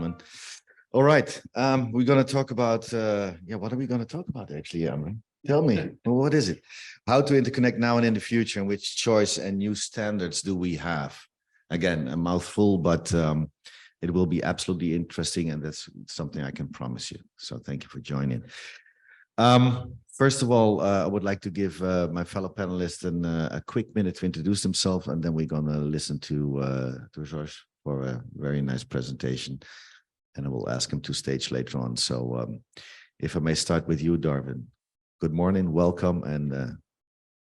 gentlemen. All right, we're going to talk about, what are we going to talk about actually, Amran? Tell me, what is it? How to interconnect now and in the future, and which choice and new standards do we have? Again, a mouthful, but it will be absolutely interesting, and that's something I can promise you. So thank you for joining. First of all, I would like to give my fellow panelists a quick minute to introduce themselves, and then we're going to listen to George for a very nice presentation, and I will ask him to stage later on. So if I may start with you, Darwin. Good morning, welcome, and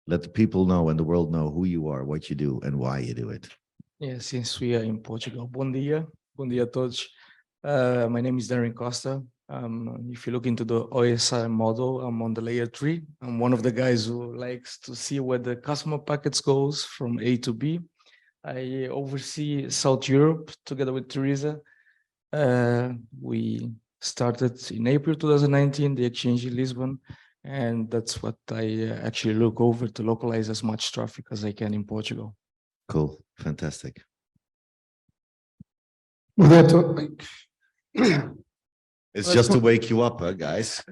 let the people know and the world know who you are, what you do, and why you do it. Yeah, since we are in Portugal, bom dia a todos. My name is Darren Costa. If you look into the OSI model, I'm on the layer 3. I'm one of the guys who likes to see where the customer packets goes from A to B. I oversee South Europe together with Teresa. We started in April 2019, the exchange in Lisbon, and that's what I actually look over to localize as much traffic as I can in Portugal. Cool, fantastic. It's just to wake you up, guys.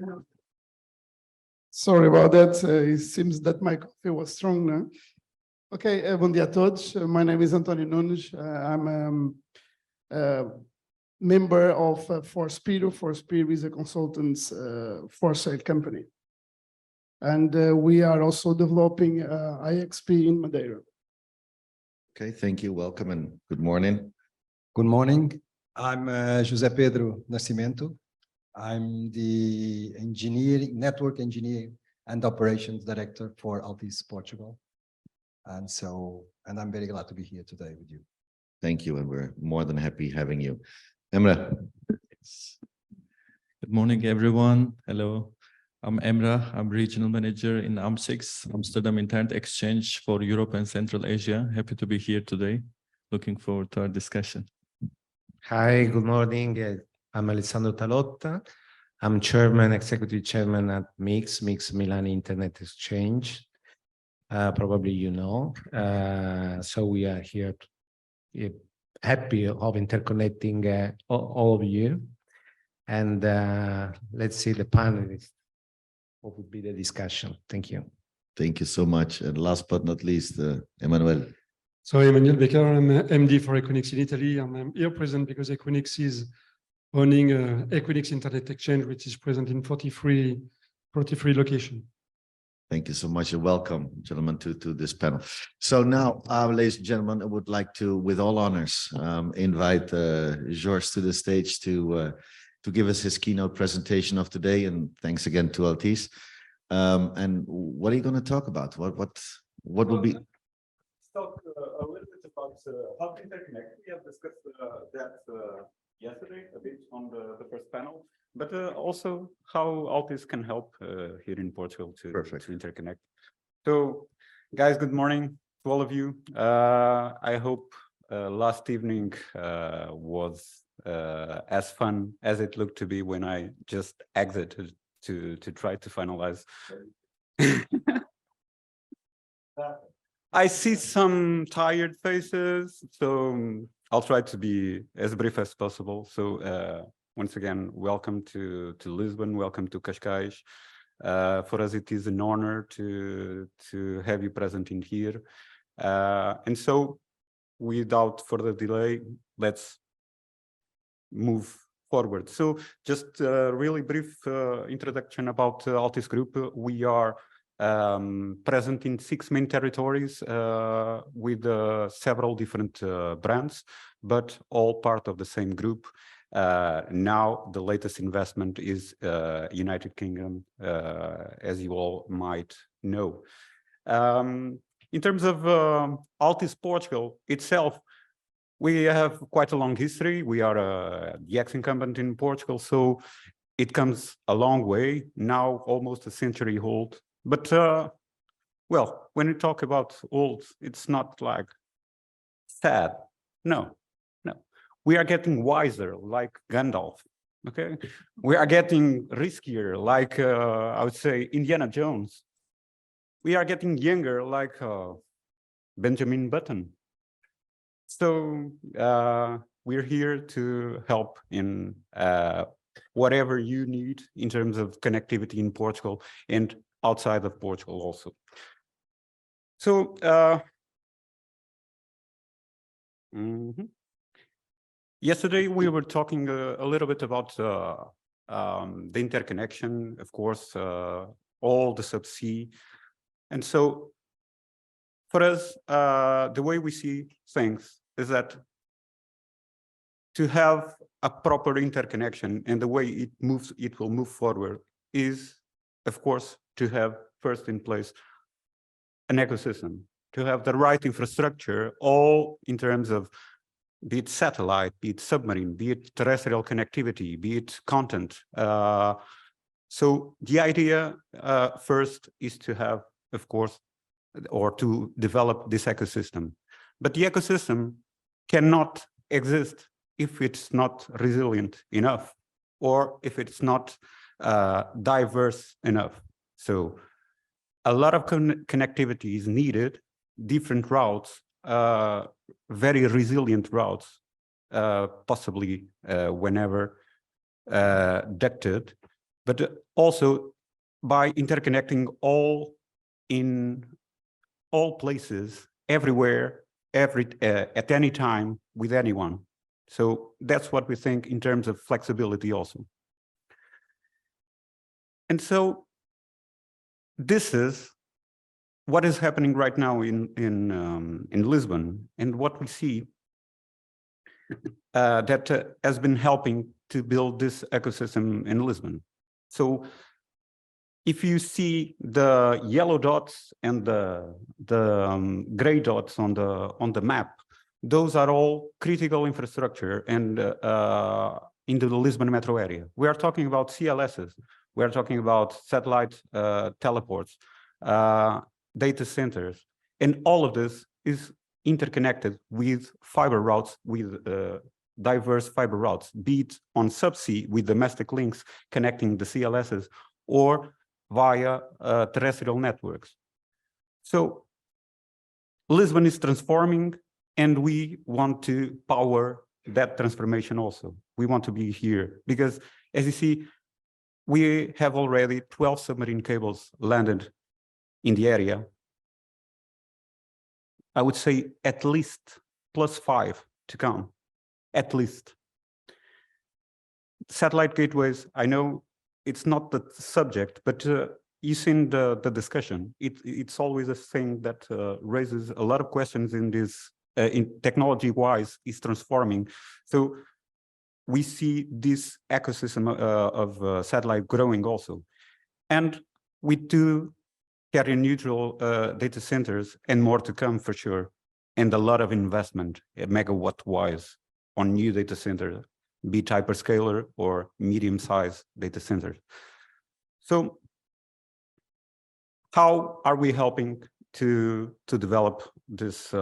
Sorry about that. It seems that my coffee was strong now. Okay, bom dia a todos. My name is António Nunes. I'm a member of Forspiro. Forspiro is a consultants for sale company. And we are also developing IXP in Madeira. Okay, thank you. Welcome and good morning. Good morning. I'm José Pedro Nascimento. I'm the network engineer and operations director for Altice Portugal. And I'm very glad to be here today with you. Thank you, and we're more than happy having you. Emre. Good morning, everyone. Hello. I'm Emre. I'm regional manager in AM6, Amsterdam Internet Exchange for Europe and Central Asia. Happy to be here today. Looking forward to our discussion. Hi, good morning. I'm Alessandro Talotta. I'm executive chairman at MIX Milan Internet Exchange. Probably you know. So we are here happy of interconnecting all of you. And let's see the panelists. What would be the discussion? Thank you. Thank you so much. And last but not least, Emmanuel. So Emmanuel Becker, I'm MD for Equinix in Italy, and I'm here present because Equinix is owning Equinix Internet Exchange, which is present in 43 locations. Thank you so much, and welcome, gentlemen, to this panel. So now, ladies and gentlemen, I would like to, with all honors, invite George to the stage to give us his keynote presentation of today. And thanks again to Altice. And what are you going to talk about? What will be? Talk a little bit about how to interconnect. We have discussed that yesterday a bit on the first panel, but also how Altice can help here in Portugal to interconnect. So, guys, good morning to all of you. I hope last evening was as fun as it looked to be when I just exited to try to finalize. I see some tired faces, so I'll try to be as brief as possible. So once again, welcome to Lisbon, welcome to Cascais. For us, it is an honor to have you present in here. And so, without further delay, let's move forward. So just a really brief introduction about Altice Group. We are present in 6 main territories with several different brands, but all part of the same group. Now, the latest investment is United Kingdom, as you all might know. In terms of Altice Portugal itself, we have quite a long history. We are the ex-incumbent in Portugal, so it comes a long way, now almost a century old. But, well, when we talk about old, it's not like sad. No. We are getting wiser, like Gandalf, okay? We are getting riskier, like, I would say, Indiana Jones. We are getting younger, like Benjamin Button. So we're here to help in whatever you need in terms of connectivity in Portugal and outside of Portugal also. So, yesterday we were talking a little bit about the interconnection, of course, all the subsea. And so for us, the way we see things is that to have a proper interconnection and the way it will move forward is, of course, to have first in place an ecosystem, to have the right infrastructure, all in terms of be it satellite, be it submarine, be it terrestrial connectivity, be it content. So the idea first is to have, of course, or to develop this ecosystem. But the ecosystem cannot exist if it's not resilient enough, or if it's not diverse enough. So a lot of connectivity is needed, different routes, very resilient routes, possibly whenever ducted, but also by interconnecting all in all places, everywhere, at any time with anyone. So that's what we think in terms of flexibility also. And so this is what is happening right now in Lisbon, and what we see that has been helping to build this ecosystem in Lisbon. So if you see the yellow dots and the gray dots on the map, those are all critical infrastructure and into the Lisbon metro area. We are talking about CLSs. We are talking about satellite teleports, data centers, and all of this is interconnected with fiber routes, with diverse fiber routes, be it on subsea with domestic links connecting the CLSs, or via terrestrial networks. So Lisbon is transforming, and we want to power that transformation also. We want to be here because, as you see, we have already 12 submarine cables landed in the area. I would say at least +5 to come, at least. Satellite gateways, I know it's not the subject, but you've seen the discussion. It's always a thing that raises a lot of questions in this, in technology-wise, is transforming. So we see this ecosystem of satellite growing also. And we do carrier neutral data centers, and more to come for sure, and a lot of investment megawatt-wise on new data centers, be it hyperscaler or medium-sized data centers. So how are we helping to develop this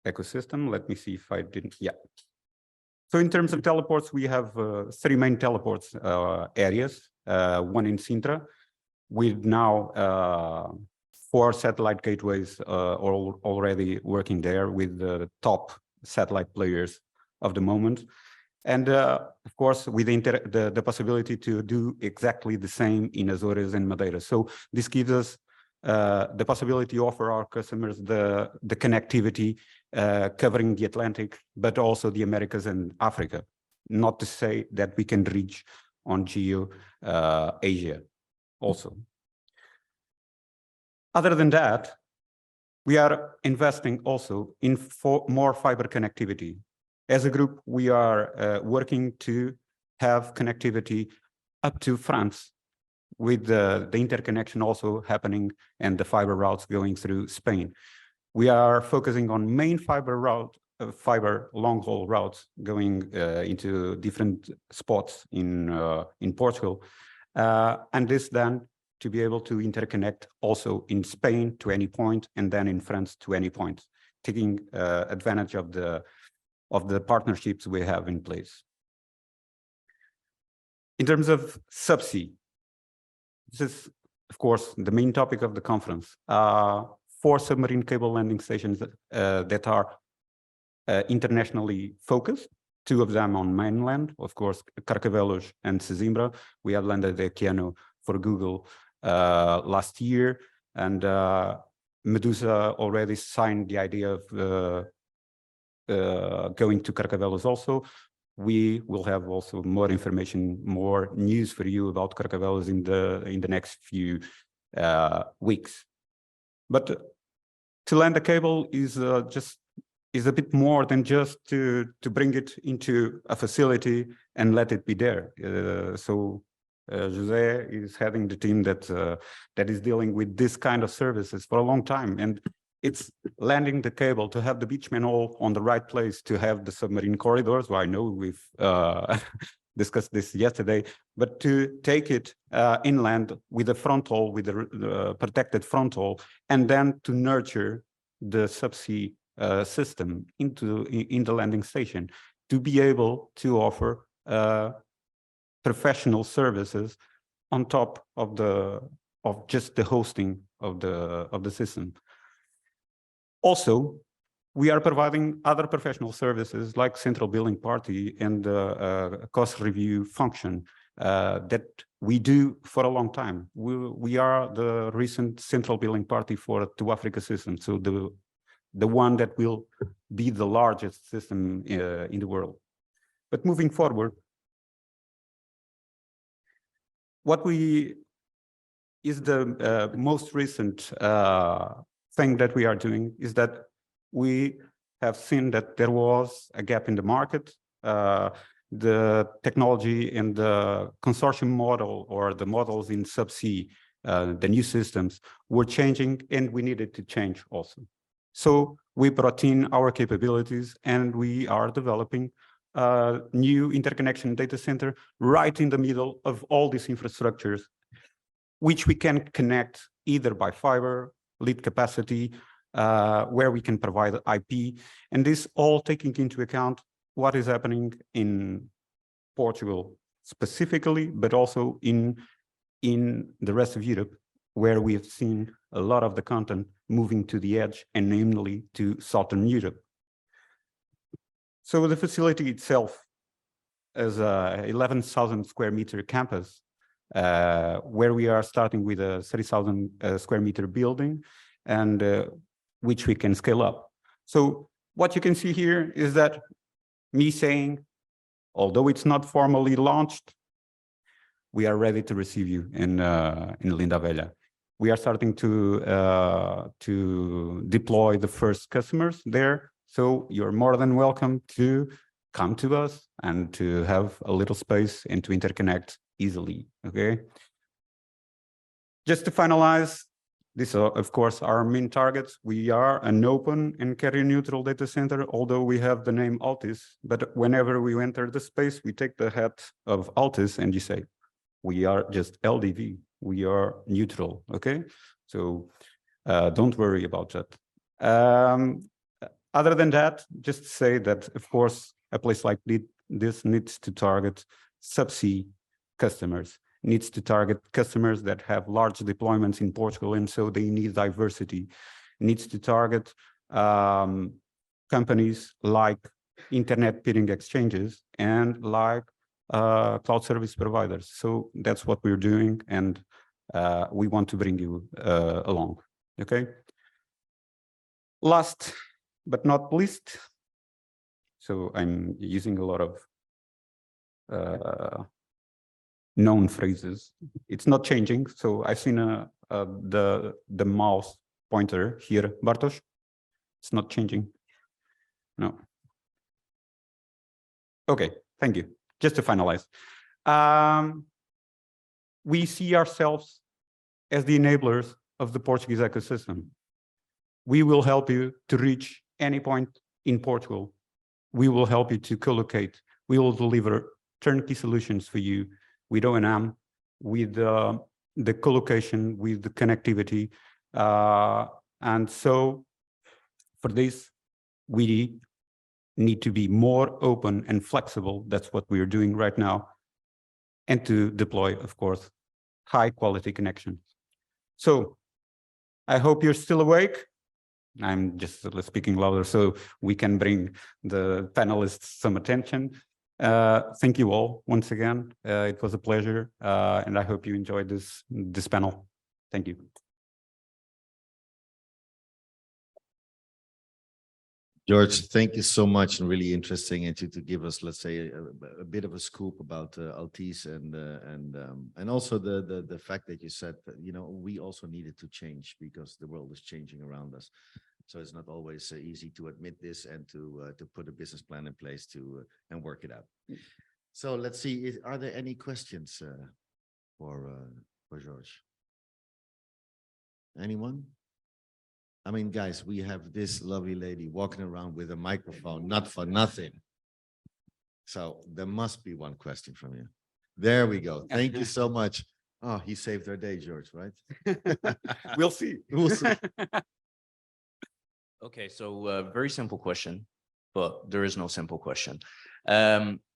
ecosystem? Let me see if I didn't, yeah. So in terms of teleports, we have 3 main teleports areas, one in Sintra, with now 4 satellite gateways already working there with the top satellite players of the moment. And of course, with the possibility to do exactly the same in Azores and Madeira. So this gives us the possibility to offer our customers the connectivity covering the Atlantic, but also the Americas and Africa. Not to say that we can reach on geo Asia also. Other than that, we are investing also in more fiber connectivity. As a group, we are working to have connectivity up to France, with the interconnection also happening and the fiber routes going through Spain. We are focusing on main fiber route, fiber long-haul routes going into different spots in Portugal. And this then to be able to interconnect also in Spain to any point, and then in France to any point, taking advantage of the partnerships we have in place. In terms of subsea, this is, of course, the main topic of the conference. 4 submarine cable landing stations that are internationally focused, 2 of them on mainland, of course, Carcavelos and Sesimbra. We had landed the Keanu for Google last year, and Medusa already signed the idea of going to Carcavelos also. We will have also more information, more news for you about Carcavelos in the next few weeks. But to land a cable is a bit more than just to bring it into a facility and let it be there. Jose is heading the team that is dealing with this kind of services for a long time, and it's landing the cable to have the beach manhole on the right place, to have the submarine corridors. Well, I know we've discussed this yesterday, but to take it inland with a frontal, with a protected frontal, and then to nurture the subsea system in the landing station, to be able to offer professional services on top of just the hosting of the system. Also, we are providing other professional services like central billing party and cost review function that we do for a long time. We are the recent central billing party for the Africa system, so the one that will be the largest system in the world. But moving forward, what is the most recent thing that we are doing is that we have seen that there was a gap in the market. The technology and the consortium model, or the models in subsea, the new systems were changing, and we needed to change also. So we brought in our capabilities, and we are developing a new interconnection data center right in the middle of all these infrastructures, which we can connect either by fiber, lead capacity, where we can provide IP, and this all taking into account what is happening in Portugal specifically, but also in the rest of Europe, where we have seen a lot of the content moving to the edge, and namely to Southern Europe. So the facility itself is a 11,000 square meter campus, where we are starting with a 30,000 square meter building, and which we can scale up. So what you can see here is that me saying, although it's not formally launched, we are ready to receive you in Linda Velha. We are starting to deploy the first customers there. So you're more than welcome to come to us and to have a little space and to interconnect easily, okay? Just to finalize, these are, of course, our main targets. We are an open and carrier-neutral data center, although we have the name Altice. But whenever we enter the space, we take the hat of Altice and you say, we are just LDV. We are neutral, okay? So don't worry about that. Other than that, just say that, of course, a place like this needs to target subsea customers, needs to target customers that have large deployments in Portugal, and so they need diversity, needs to target companies like internet peering exchanges and like cloud service providers. So that's what we're doing, and we want to bring you along, okay? Last but not least, so I'm using a lot of known phrases. It's not changing. So I've seen the mouse pointer here, Bartosz. It's not changing. No. Okay, thank you. Just to finalize, we see ourselves as the enablers of the Portuguese ecosystem. We will help you to reach any point in Portugal. We will help you to co-locate. We will deliver turnkey solutions for you with O&M, with the co-location, with the connectivity. And so for this, we need to be more open and flexible. That's what we are doing right now. And to deploy, of course, high quality connections. So I hope you're still awake. I'm just speaking louder so we can bring the panelists some attention. Thank you all once again. It was a pleasure, and I hope you enjoyed this panel. Thank you. George, thank you so much, and really interesting, and to give us, let's say, a bit of a scoop about Altice and also the fact that you said that, you know, we also needed to change because the world is changing around us. So it's not always easy to admit this and to put a business plan in place and work it out. So let's see, are there any questions for George? Anyone? I mean, guys, we have this lovely lady walking around with a microphone, not for nothing. So there must be one question from you. There we go. Thank you so much. Oh, he saved our day, George, right? We'll see. We'll see. Okay, so very simple question, but there is no simple question.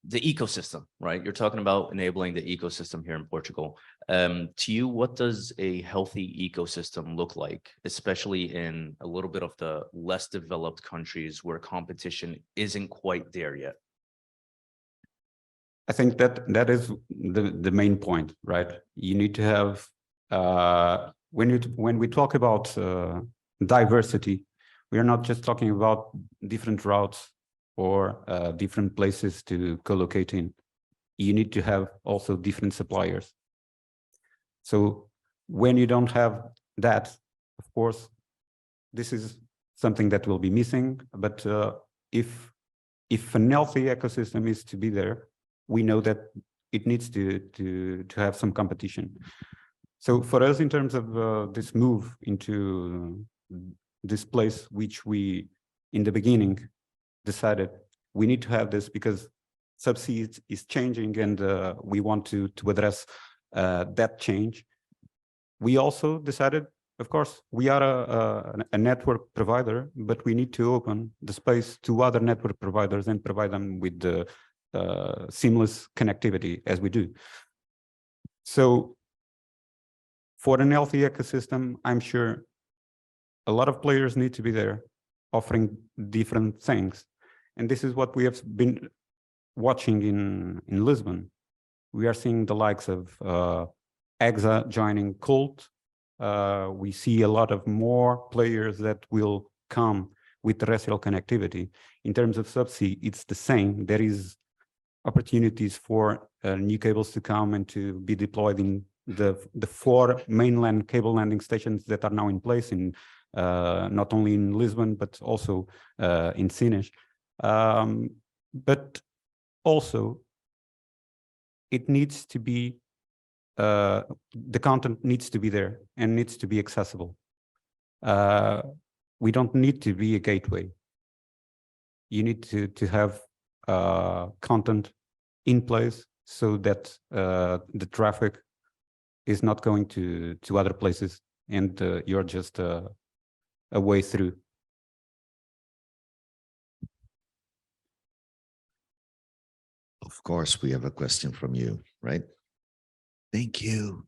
The ecosystem, right? You're talking about enabling the ecosystem here in Portugal. To you, what does a healthy ecosystem look like, especially in a little bit of the less developed countries where competition isn't quite there yet? I think that is the main point, right? You need to have when we talk about diversity, we are not just talking about different routes or different places to co-locate in. You need to have also different suppliers. So when you don't have that, of course, this is something that will be missing. But if an healthy ecosystem is to be there, we know that it needs to have some competition. So for us, in terms of this move into this place, which we in the beginning decided we need to have this because subsea is changing, and we want to address that change. We also decided, of course, we are a network provider, but we need to open the space to other network providers and provide them with the seamless connectivity as we do. So for an healthy ecosystem, I'm sure a lot of players need to be there offering different things. And this is what we have been watching in Lisbon. We are seeing the likes of EXA joining Colt. We see a lot of more players that will come with terrestrial connectivity. In terms of subsea, it's the same. There is opportunities for new cables to come and to be deployed in the 4 mainland cable landing stations that are now in place in not only in Lisbon, but also in Sines. But also, it needs to be, the content needs to be there and needs to be accessible. We don't need to be a gateway. You need to have content in place so that the traffic is not going to other places and you're just a way through. Of course, we have a question from you, right? Thank you.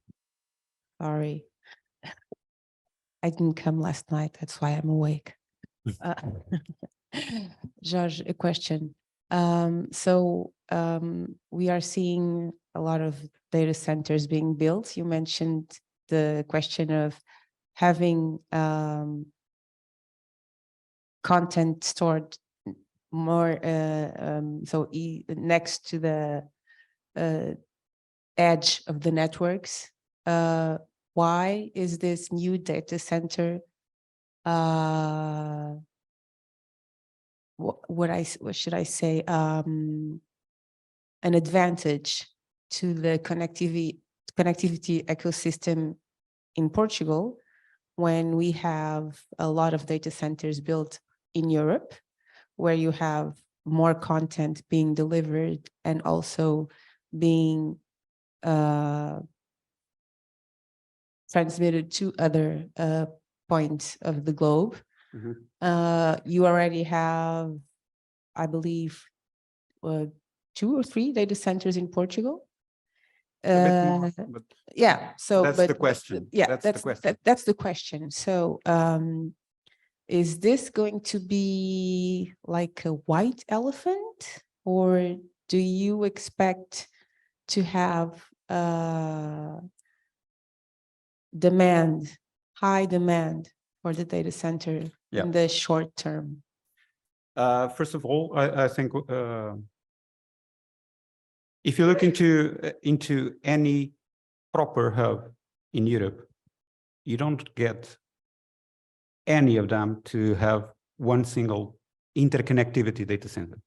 Sorry. I didn't come last night. That's why I'm awake. George, a question. We are seeing a lot of data centers being built. You mentioned the question of having content stored more next to the edge of the networks. Why is this new data center what should I say, an advantage to the connectivity ecosystem in Portugal when we have a lot of data centers built in Europe, where you have more content being delivered and also being transmitted to other points of the globe. Mm-hmm. You already have, I believe, 2 or 3 data centers in Portugal. More, yeah, so that's the question. Yeah, that's the question. So is this going to be like a white elephant, or do you expect to have demand, high demand for the data center Yeah. in the short term? First of all, I think if you look into any proper hub in Europe, you don't get any of them to have one single interconnectivity data center,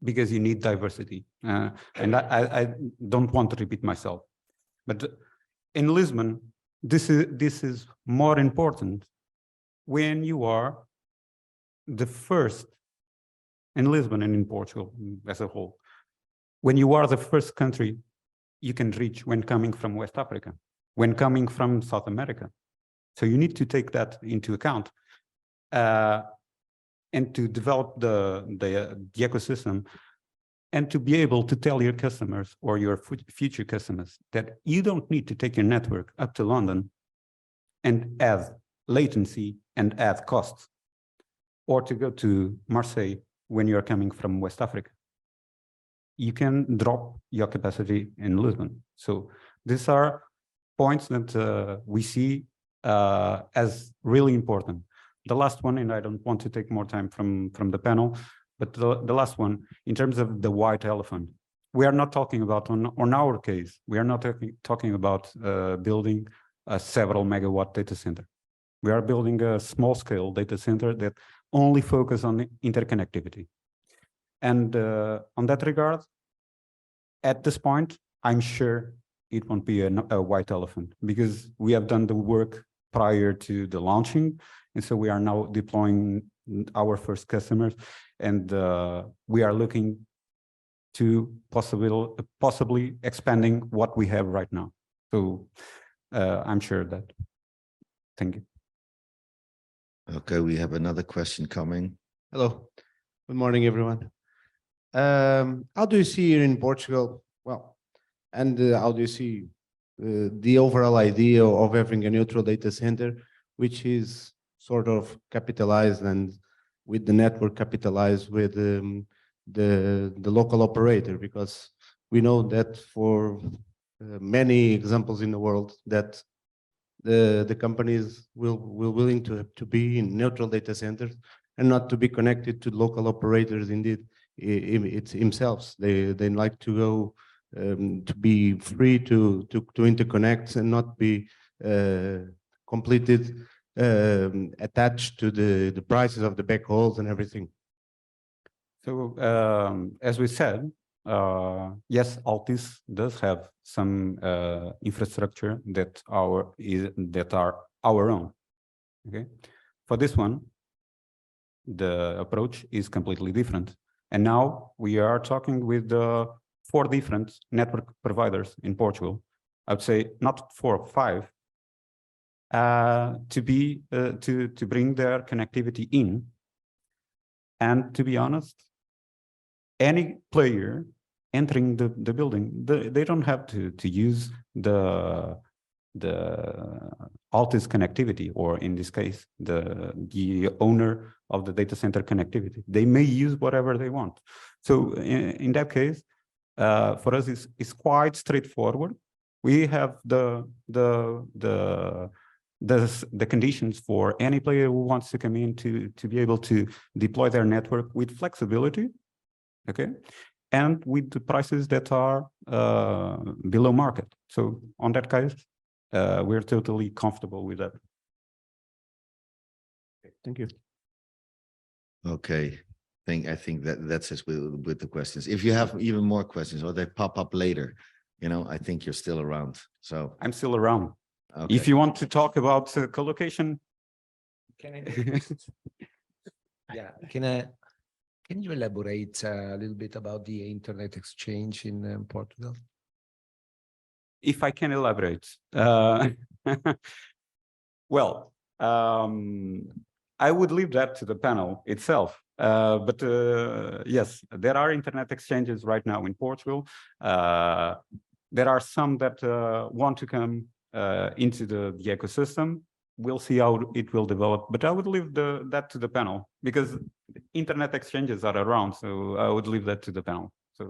because you need diversity. And I don't want to repeat myself, but in Lisbon, this is more important when you are the first in Lisbon and in Portugal as a whole. When you are the first country you can reach when coming from West Africa, when coming from South America. So you need to take that into account and to develop the ecosystem, and to be able to tell your customers or your future customers that you don't need to take your network up to London and add latency and add costs, or to go to Marseille when you're coming from West Africa. You can drop your capacity in Lisbon. So these are points that we see as really important. The last one, and I don't want to take more time from the panel, but the last one, in terms of the white elephant, we are not talking about, on our case, we are not talking about building a several megawatt data center. We are building a small scale data center that only focus on interconnectivity. And on that regard, at this point, I'm sure it won't be a white elephant, because we have done the work prior to the launching. And so we are now deploying our first customers, and we are looking to possibly expanding what we have right now. So I'm sure that. Thank you. Okay, we have another question coming. Hello, good morning, everyone. How do you see here in Portugal? Well, and how do you see the overall idea of having a neutral data center, which is sort of capitalized and with the network capitalized with the local operator? Because we know that for many examples in the world that the companies will willing to be in neutral data centers and not to be connected to local operators. Indeed, it's themselves. They like to go to be free to interconnect and not be completed attached to the prices of the backhauls and everything. So as we said, yes, Altice does have some infrastructure that are our own. Okay, for this one, the approach is completely different. And now we are talking with 4 different network providers in Portugal. I would say not 4 or 5, to bring their connectivity in. And to be honest, any player entering the building, they don't have to use the Altice connectivity, or in this case, the owner of the data center connectivity. They may use whatever they want. So in that case, for us, it's quite straightforward. We have the conditions for any player who wants to come in to be able to deploy their network with flexibility, okay, and with the prices that are below market. So on that case, we're totally comfortable with that. Thank you. Okay, I think that's it with the questions. If you have even more questions or they pop up later, I think you're still around. So I'm still around. okay. If you want to talk about co-location. Can you elaborate a little bit about the internet exchange in Portugal? If I can elaborate. Well, I would leave that to the panel itself. But yes, there are internet exchanges right now in Portugal. There are some that want to come into the ecosystem. we'll see how it will develop. But I would leave that to the panel because internet exchanges are around. So I would leave that to the panel. So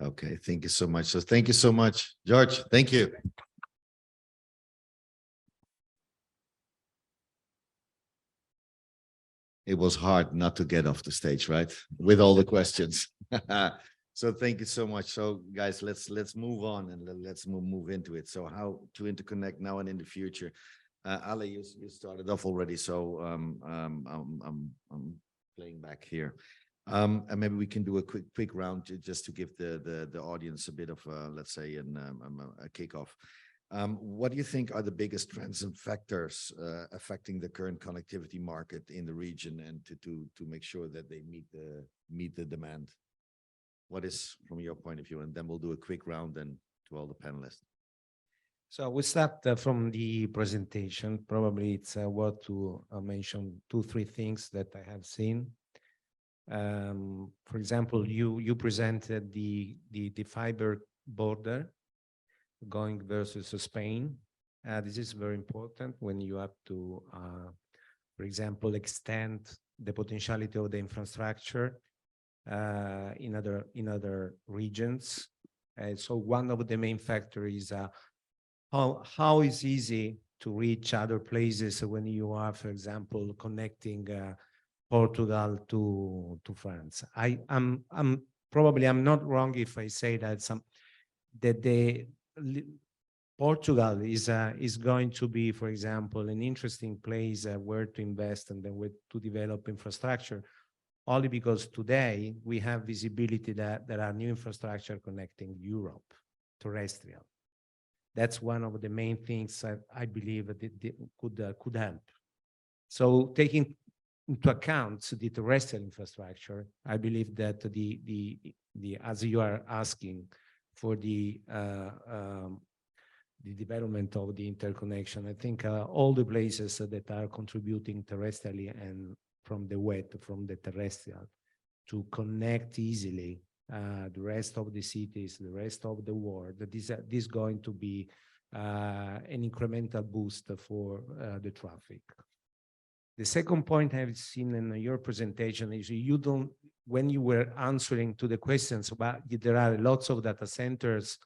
Okay, thank you so much. So thank you so much, George. Thank you. It was hard not to get off the stage, right? With all the questions. So thank you so much. So guys, let's move on and let's move into it. So how to interconnect now and in the future. Ale, you started off already, so I'm playing back here. And maybe we can do a quick round just to give the audience a bit of let's say a kickoff. What do you think are the biggest trends and factors affecting the current connectivity market in the region, and to make sure that they meet the demand? What is from your point of view? And then we'll do a quick round then to all the panelists. So we start from the presentation. Probably it's worth to mention 2-3 things that I have seen. For example, you presented the fiber border going versus Spain. This is very important when you have to, for example, extend the potentiality of the infrastructure in other regions. So one of the main factors is how is easy to reach other places when you are, for example, connecting Portugal to France. I'm not wrong if I say that Portugal is going to be, for example, an interesting place where to invest and then where to develop infrastructure, only because today we have visibility that there are new infrastructure connecting Europe, terrestrial. That's one of the main things that I believe that could help. So taking into account the terrestrial infrastructure, I believe that the as you are asking for the development of the interconnection, I think all the places that are contributing terrestrially and from the terrestrial to connect easily the rest of the cities, the rest of the world, this is going to be an incremental boost for the traffic. The second point I've seen in your presentation is when you were answering to the questions about there are lots of data centers,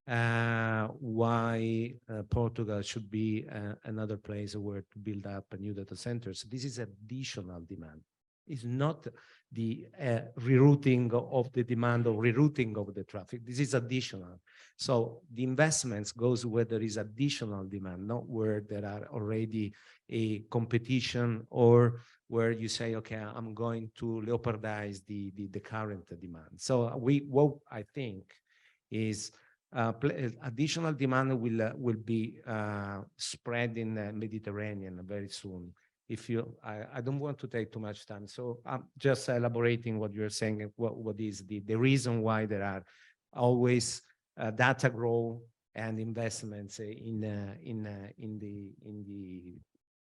why Portugal should be another place where to build up new data centers. This is additional demand. It's not the rerouting of the demand or rerouting of the traffic. This is additional. So the investments goes where there is additional demand, not where there are already a competition or where you say, okay, I'm going to leopardize the current demand. So what I think is additional demand will be spread in the Mediterranean very soon. I don't want to take too much time, so I'm just elaborating what you're saying. What is the reason why there are always data growth and investments in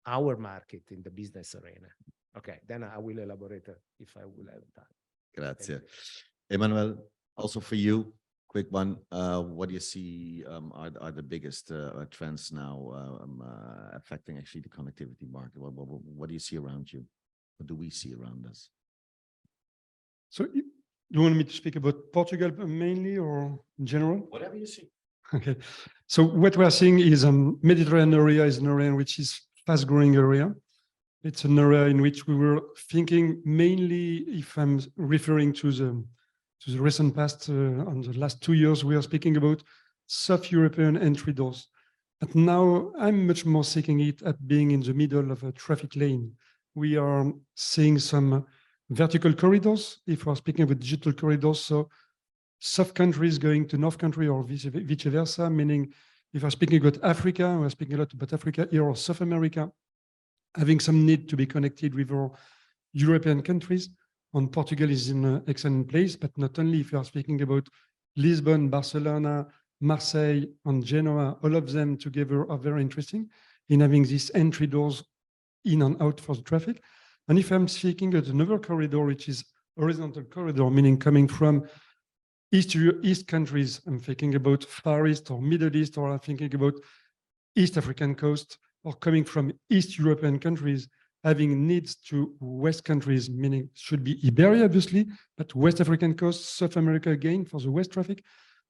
our market in the business arena. Okay, then I will elaborate if I will have time. Grazie. Emmanuel, also for you, quick one. What do you see are the biggest trends now affecting actually the connectivity market? What do you see around you? What do we see around us? So you want me to speak about Portugal mainly or in general? Whatever you see. Okay. So what we are seeing is Mediterranean area is an area in which is fast growing area. It's an area in which we were thinking mainly, if I'm referring to the recent past, on the last 2 years, we are speaking about soft European entry doors. But now I'm much more seeking it at being in the middle of a traffic lane. We are seeing some vertical corridors, if we're speaking about digital corridors. So soft countries going to North country or vice versa, meaning if we're speaking about Africa, we're speaking a lot about Africa here or South America, having some need to be connected with our European countries. And Portugal is in an excellent place, but not only if you are speaking about Lisbon, Barcelona, Marseille, and Genoa, all of them together are very interesting in having these entry doors in and out for the traffic. And if I'm speaking at another corridor, which is horizontal corridor, meaning coming from East countries, I'm thinking about Far East or Middle East, or I'm thinking about East African coast, or coming from East European countries having needs to West countries, meaning should be Iberia, obviously, but West African coast, South America again for the West traffic.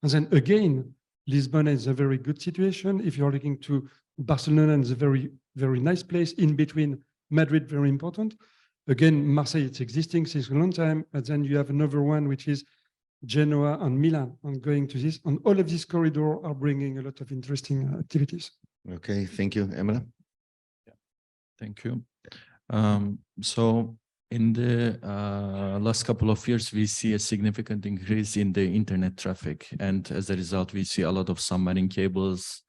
And then again, Lisbon is a very good situation. If you're looking to Barcelona, it's a very, very nice place in between. Madrid, very important. Again, Marseille, it's existing since a long time. But then you have another one, which is Genoa and Milan, and going to this. And all of these corridors are bringing a lot of interesting activities. Okay, thank you, Emma. Thank you. So in the last couple of years, we see a significant increase in the internet traffic. And as a result, we see a lot of submarine cables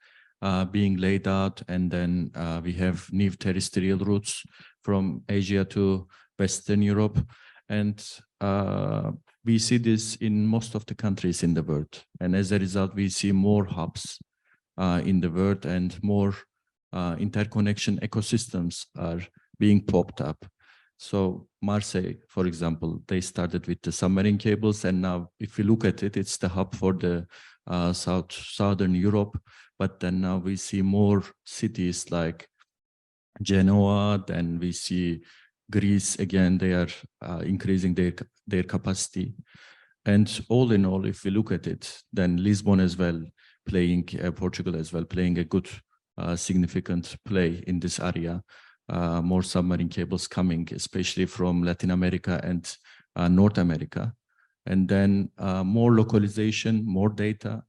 being laid out. And then we have new terrestrial routes from Asia to Western Europe. And we see this in most of the countries in the world. And as a result, we see more hubs in the world and more interconnection ecosystems are being popped up. So Marseille, for example, they started with the submarine cables, and now if you look at it, it's the hub for the southern Europe. But then now we see more cities like Genoa, then we see Greece again, they are increasing their capacity. And all in all, if we look at it, then Lisbon as well, playing Portugal as well, playing a good significant play in this area. More submarine cables coming, especially from Latin America and North America. And then more localization, more data,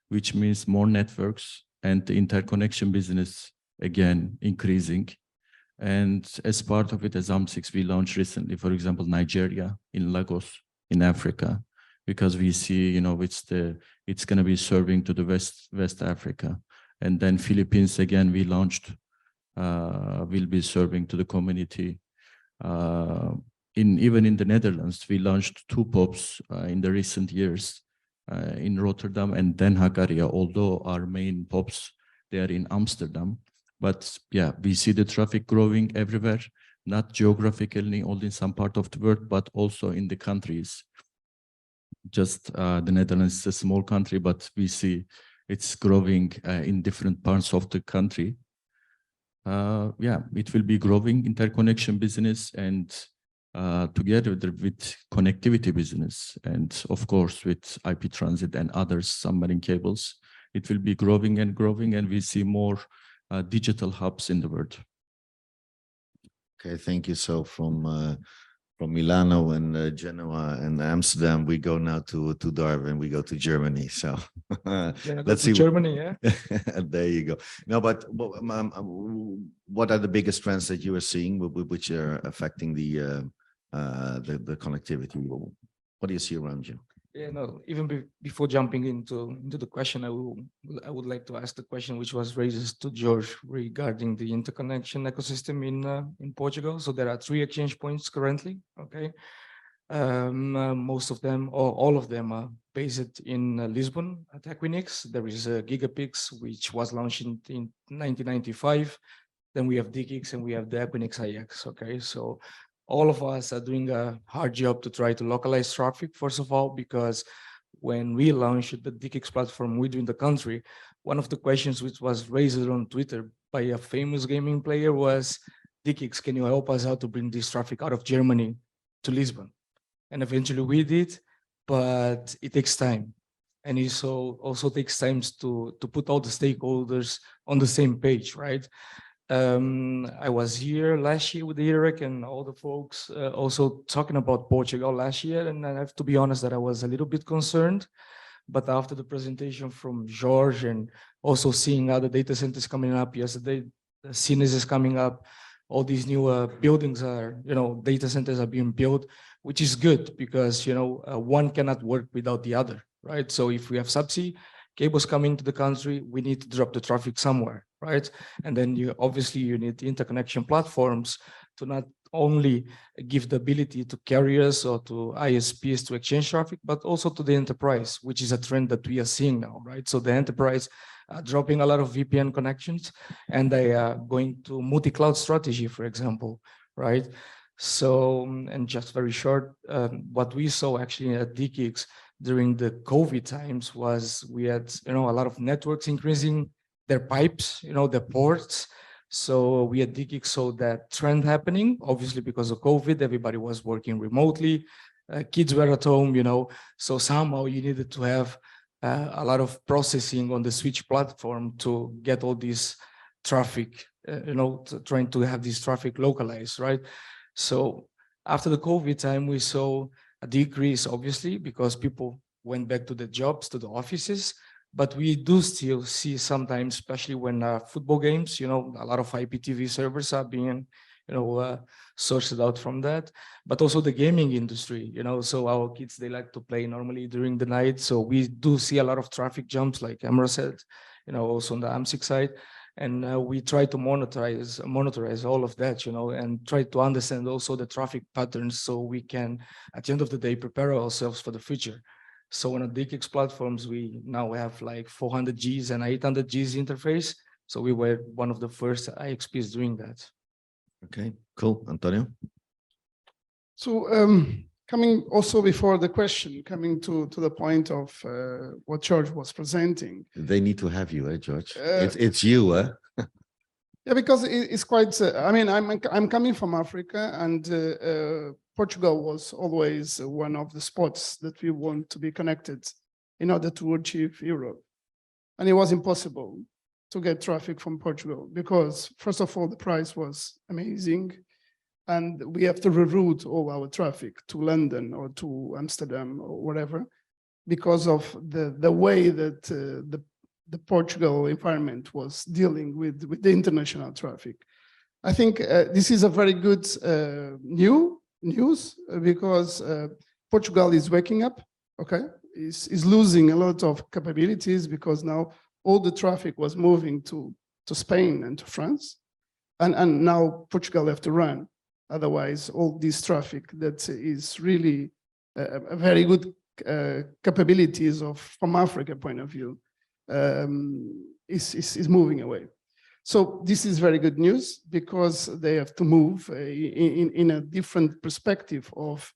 which means more networks, and the interconnection business, again, increasing. And as part of it, as AM6, we launched recently, for example, Nigeria, in Lagos, in Africa, because we see, you know, it's going to be serving to the West Africa. And then Philippines, again, we launched, will be serving to the community. Even in the Netherlands, we launched 2 POPs in the recent years in Rotterdam and Den Haag area, although our main POPs, they are in Amsterdam. But yeah, we see the traffic growing everywhere, not geographically only in some part of the world, but also in the countries. Just the Netherlands is a small country, but we see it's growing in different parts of the country. Yeah, it will be growing interconnection business, and together with connectivity business, and of course with IP transit and other submarine cables, it will be growing and growing, and we see more digital hubs in the world. Okay, thank you. So from Milano and Genoa and Amsterdam, we go now to Darwin. We go to Germany. So let's see. Germany, yeah. There you go. No, but what are the biggest trends that you are seeing, which are affecting the connectivity? What do you see around you? Yeah, no, even before jumping into the question, I would like to ask the question which was raised to George regarding the interconnection ecosystem in Portugal. So there are 3 exchange points currently, okay? Most of them, or all of them, are based in Lisbon at Equinix. There is Gigapix, which was launched in 1995. Then we have DGIX and we have the Equinix IX, okay? So all of us are doing a hard job to try to localize traffic, first of all, because when we launched the DGIX platform within the country, one of the questions which was raised on Twitter by a famous gaming player was, DGIX, can you help us out to bring this traffic out of Germany to Lisbon? And eventually we did, but it takes time. And it also takes time to put all the stakeholders on the same page, right? I was here last year with Eric and all the folks also talking about Portugal last year. And I have to be honest that I was a little bit concerned. But after the presentation from George and also seeing other data centers coming up yesterday, the Cines is coming up, all these new buildings are, data centers are being built, which is good because, one cannot work without the other, right? So if we have subsea cables coming to the country, we need to drop the traffic somewhere, right? And then you need interconnection platforms to not only give the ability to carriers or to ISPs to exchange traffic, but also to the enterprise, which is a trend that we are seeing now, right? So the enterprise are dropping a lot of VPN connections and they are going to multi-cloud strategy, for example, right? So, and just very short, what we saw actually at DGIX during the COVID times was we had, a lot of networks increasing their pipes, their ports. So we at DGIC saw that trend happening, obviously because of COVID, everybody was working remotely, kids were at home, so somehow you needed to have a lot of processing on the switch platform to get all this traffic, trying to have this traffic localized, right? So after the COVID time, we saw a decrease, obviously, because people went back to the jobs, to the offices, but we do still see sometimes, especially when football games, a lot of IPTV servers are being, sourced out from that, but also the gaming industry, so our kids, they like to play normally during the night. So we do see a lot of traffic jumps, like Emra said, also on the AMSIC side. And we try to monitorize all of that, and try to understand also the traffic patterns so we can, at the end of the day, prepare ourselves for the future. So on the DGIC platforms, we now have like 400 Gs and 800 Gs interface. So we were one of the first IXPs doing that. Okay, cool. Antonio? So coming also before the question, coming to the point of what George was presenting. They need to have you, George? It's you, eh? Yeah, because it's quite, I mean, I'm coming from Africa, and Portugal was always one of the spots that we want to be connected in order to achieve Europe. And it was impossible to get traffic from Portugal because, first of all, the price was amazing. And we have to reroute all our traffic to London or to Amsterdam or whatever, because of the way that the Portugal environment was dealing with the international traffic. I think this is a very good news because Portugal is waking up, okay? Is losing a lot of capabilities because now all the traffic was moving to Spain and to France. And now Portugal have to run. Otherwise, all this traffic that is really a very good capabilities from Africa point of view is moving away. So this is very good news because they have to move in a different perspective of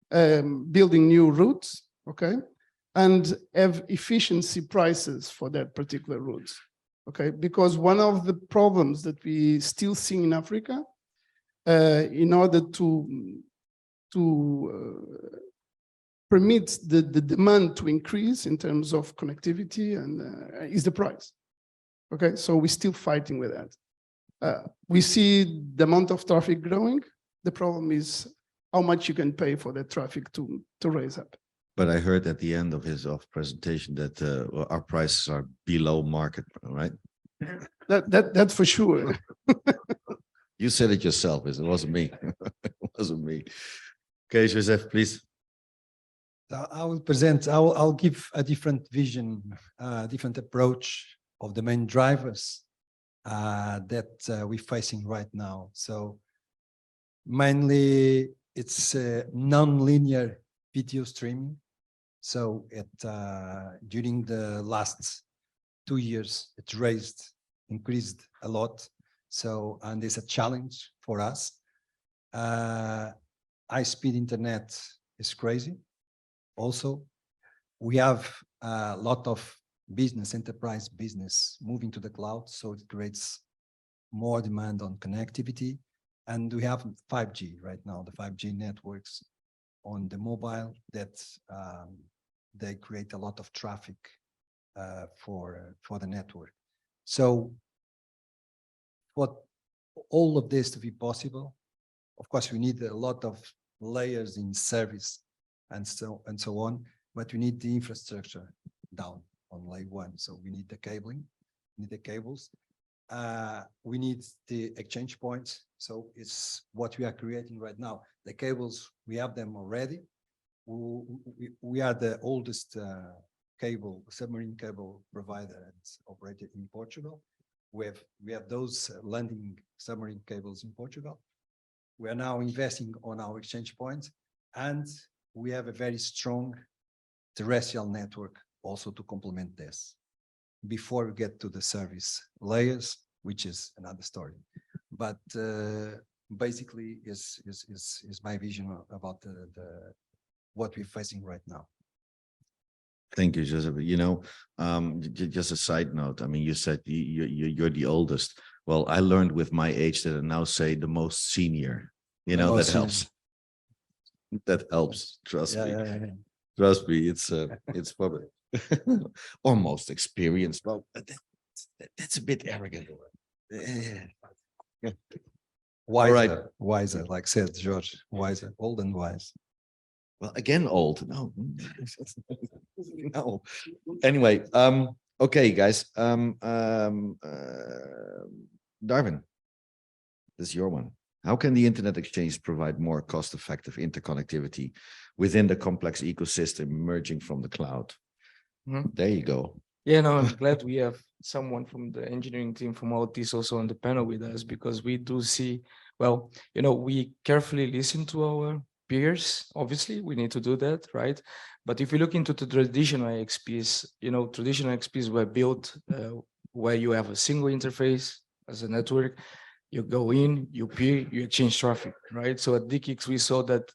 building new routes, okay, and have efficiency prices for that particular routes, okay, because one of the problems that we still see in Africa, in order to permit the demand to increase in terms of connectivity and is the price. Okay, so we're still fighting with that. We see the amount of traffic growing. The problem is how much you can pay for that traffic to raise up. But I heard at the end of his presentation that our prices are below market, right? That's for sure. You said it yourself, it wasn't me. It wasn't me. Okay, Joseph, please. I will present, I'll give a different vision, different approach of the main drivers that we're facing right now. So mainly it's non-linear video streaming. So during the last 2 years, it increased a lot. So, and it's a challenge for us. High-speed internet is crazy. Also, we have a lot of enterprise business moving to the cloud, so it creates more demand on connectivity. And we have 5G right now, the 5G networks on the mobile that they create a lot of traffic for the network. So for all of this to be possible, of course, we need a lot of layers in service and so on, but we need the infrastructure down on layer 1. So we need the cabling, we need the cables, we need the exchange points. So it's what we are creating right now. The cables, we have them already. We are the oldest submarine cable provider that's operated in Portugal. We have those landing submarine cables in Portugal. We are now investing on our exchange points, and we have a very strong terrestrial network also to complement this before we get to the service layers, which is another story. But basically is my vision about what we're facing right now. Thank you, Joseph. Just a side note. I mean, you said you're the oldest. Well, I learned with my age that I now say the most senior. You know, that helps. That helps. Trust me. Trust me. It's probably or most experienced. Well, that's a bit arrogant. Wiser, right. wiser, like said George, wiser, old and wise. Well, again, old. No, no. Anyway, okay, guys. Darwin, this is your one. How can the Internet Exchange provide more cost-effective interconnectivity within the complex ecosystem emerging from the cloud? There you go. Yeah, no, I'm glad we have someone from the engineering team from Altice also on the panel with us, because we do see, well, you know, we carefully listen to our peers. Obviously, we need to do that, right? But if you look into the traditional XPs, you know, traditional XPs were built where you have a single interface as a network. You go in, you peer, you exchange traffic, right? So at DKIX, we saw that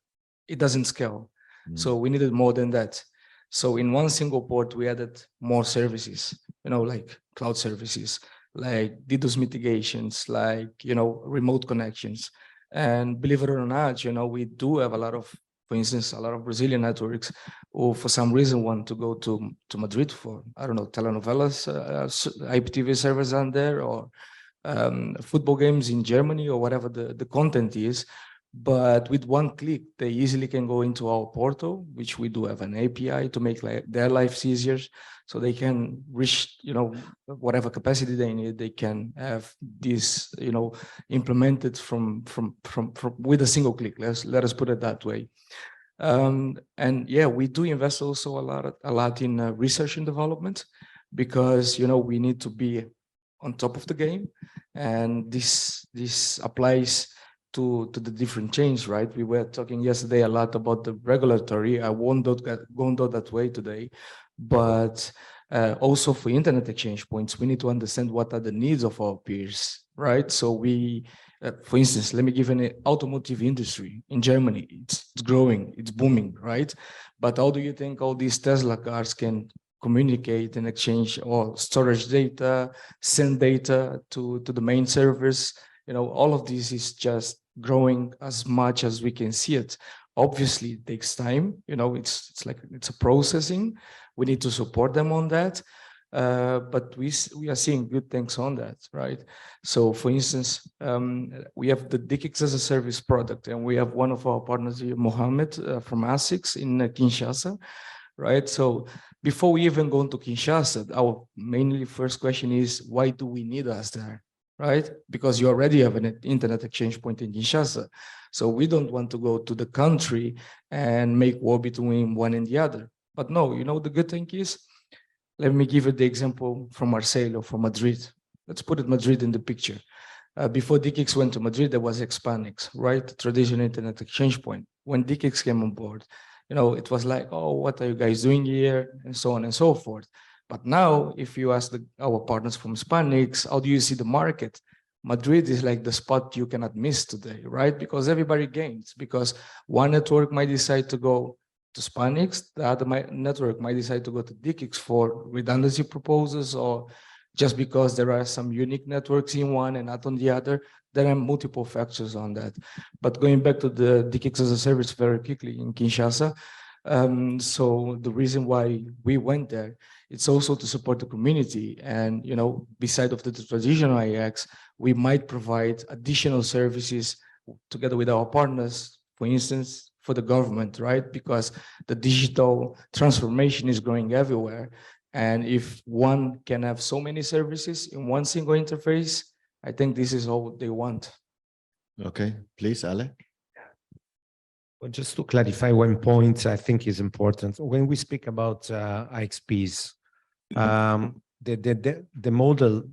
it doesn't scale. So we needed more than that. So in one single port, we added more services, you know, like cloud services, like DDoS mitigations, like, you know, remote connections. And believe it or not, you know, we do have a lot of, for instance, a lot of Brazilian networks who for some reason want to go to Madrid for, I don't know, telenovelas, IPTV servers on there, or football games in Germany, or whatever the content is. But with one click, they easily can go into our portal, which we do have an API to make their lives easier, so they can reach, you know, whatever capacity they need. They can have this, you know, implemented from with a single click. Let us put it that way. And yeah, we do invest also a lot in research and development, because, you know, we need to be on top of the game, and this applies to the different chains, right? We were talking yesterday a lot about the regulatory. I won't go that way today, but also for internet exchange points, we need to understand what are the needs of our peers, right? So we, for instance, let me give an automotive industry in Germany. It's growing, it's booming, right? But how do you think all these Tesla cars can communicate and exchange or storage data, send data to the main servers? You know, all of this is just growing as much as we can see it. Obviously, it takes time. You know, it's like it's a processing. We need to support them on that. But we are seeing good things on that, right? So, for instance, we have the DKIX as a service product, and we have one of our partners here, Mohammed from ASICS in Kinshasa, right? So before we even go into Kinshasa, our mainly first question is, why do we need us there? Right? Because you already have an internet exchange point in Kinshasa. So we don't want to go to the country and make war between one and the other. But no, you know, the good thing is, let me give you the example from Marseille or from Madrid. Let's put it Madrid in the picture. Before DKIX went to Madrid, there was Xpanix, right? Traditional internet exchange point. When DKIX came on board, you know, it was like, oh, what are you guys doing here? And so on and so forth. But now, if you ask our partners from Spanix, how do you see the market? Madrid is like the spot you cannot miss today, right? Because everybody gains, because one network might decide to go to Spanix, the other network might decide to go to DKIX for redundancy proposals, or just because there are some unique networks in one and not on the other. There are multiple factors on that. But going back to the DKIX as a service very quickly in Kinshasa, so the reason why we went there, it's also to support the community. And, you know, beside of the traditional IX, we might provide additional services together with our partners, for instance, for the government, right? Because the digital transformation is growing everywhere. And if one can have so many services in one single interface, I think this is all they want. Okay, please, Ale. Well, just to clarify one point, I think is important. When we speak about IXPs, the model,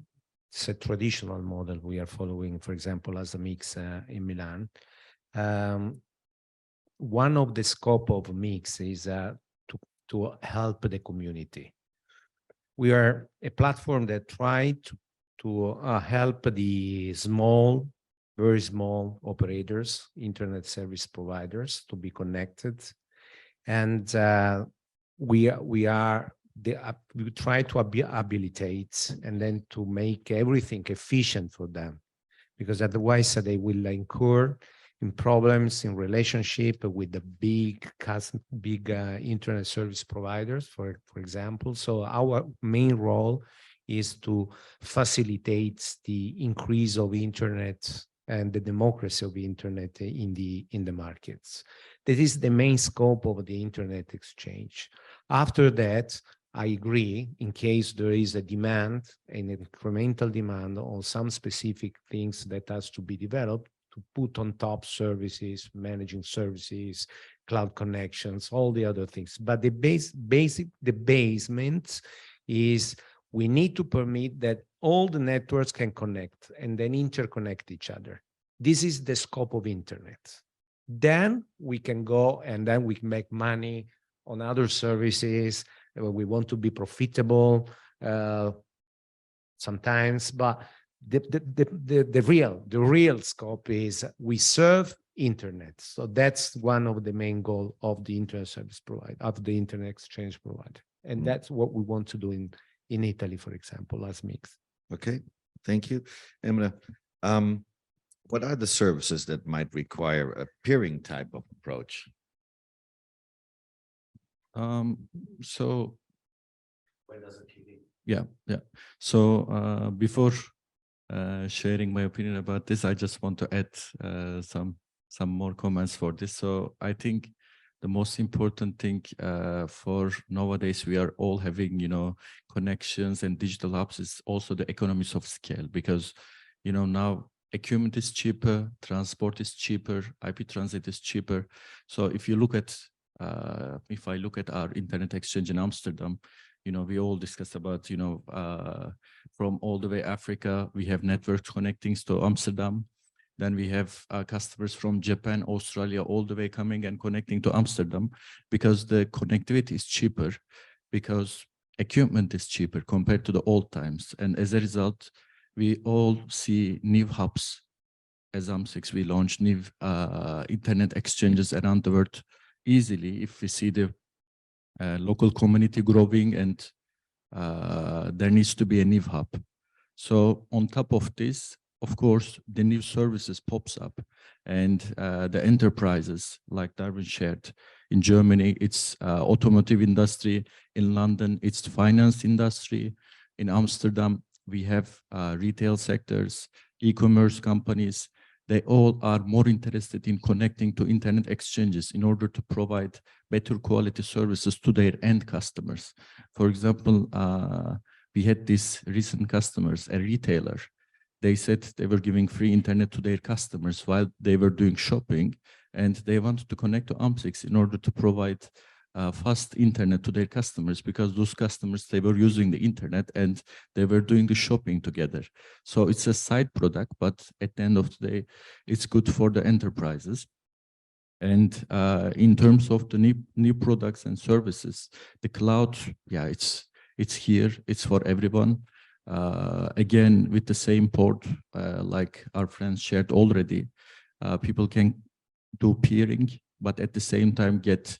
it's a traditional model we are following, for example, as a mix in Milan. One of the scope of mix is to help the community. We are a platform that try to help the small, very small operators, internet service providers, to be connected. And we are we try to habilitate and then to make everything efficient for them, because otherwise they will incur in problems in relationship with the big internet service providers, for example. So our main role is to facilitate the increase of internet and the democracy of internet in the markets. That is the main scope of the internet exchange. After that, I agree, in case there is a demand, an incremental demand on some specific things that has to be developed, to put on top services, managing services, cloud connections, all the other things. But the basement is we need to permit that all the networks can connect and then interconnect each other. This is the scope of internet. Then we can go and then we can make money on other services. We want to be profitable sometimes, but the real scope is we serve internet. So that's one of the main goals of the internet service provider, of the internet exchange provider. And that's what we want to do in Italy, for example, as Mix. Okay, thank you. Emre, what are the services that might require a peering type of approach? So Where does it fit in? yeah. So before sharing my opinion about this, I just want to add some more comments for this. So I think the most important thing for nowadays, we are all having, connections and digital hubs is also the economies of scale, because, now equipment is cheaper, transport is cheaper, IP transit is cheaper. So if you look at, if I look at our internet exchange in Amsterdam, we all discuss about, from all the way Africa, we have networks connecting to Amsterdam. Then we have customers from Japan, Australia, all the way coming and connecting to Amsterdam, because the connectivity is cheaper, because equipment is cheaper compared to the old times. And as a result, we all see new hubs. As AM6, we launched new internet exchanges around the world easily if we see the local community growing, and there needs to be a new hub. So on top of this, of course, the new services pops up, and the enterprises like Darwin shared. In Germany, it's automotive industry. In London, it's the finance industry. In Amsterdam, we have retail sectors, e-commerce companies. They all are more interested in connecting to internet exchanges in order to provide better quality services to their end customers. For example, we had these recent customers, a retailer. They said they were giving free internet to their customers while they were doing shopping, and they wanted to connect to AM6 in order to provide fast internet to their customers, because those customers, they were using the internet and they were doing the shopping together. So it's a side product, but at the end of the day, it's good for the enterprises. And in terms of the new products and services, the cloud, yeah, it's here, it's for everyone. Again, with the same port, like our friends shared already, people can do peering, but at the same time get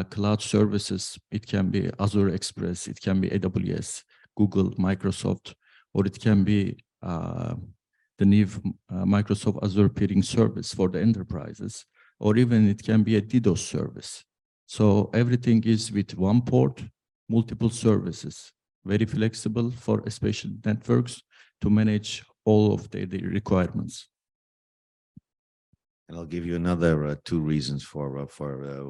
cloud services. It can be Azure Express, it can be AWS, Google, Microsoft, or it can be the new Microsoft Azure peering service for the enterprises, or even it can be a DDoS service. So everything is with one port, multiple services, very flexible for especially networks to manage all of the requirements. And I'll give you another two reasons for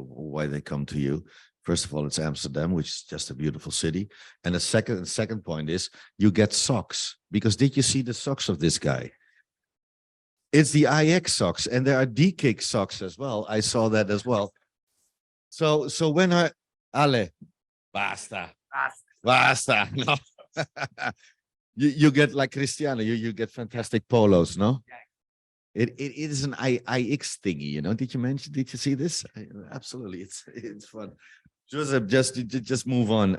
why they come to you. First of all, it's Amsterdam, which is just a beautiful city. And the second point is you get socks, because did you see the socks of this guy? It's the IX socks, and there are DKIC socks as well. I saw that as well. So when Ale, basta. No. you get like Cristiano, you get fantastic polos, no? It is an IX thingy, Did you see this? Absolutely, it's fun. Joseph, just move on.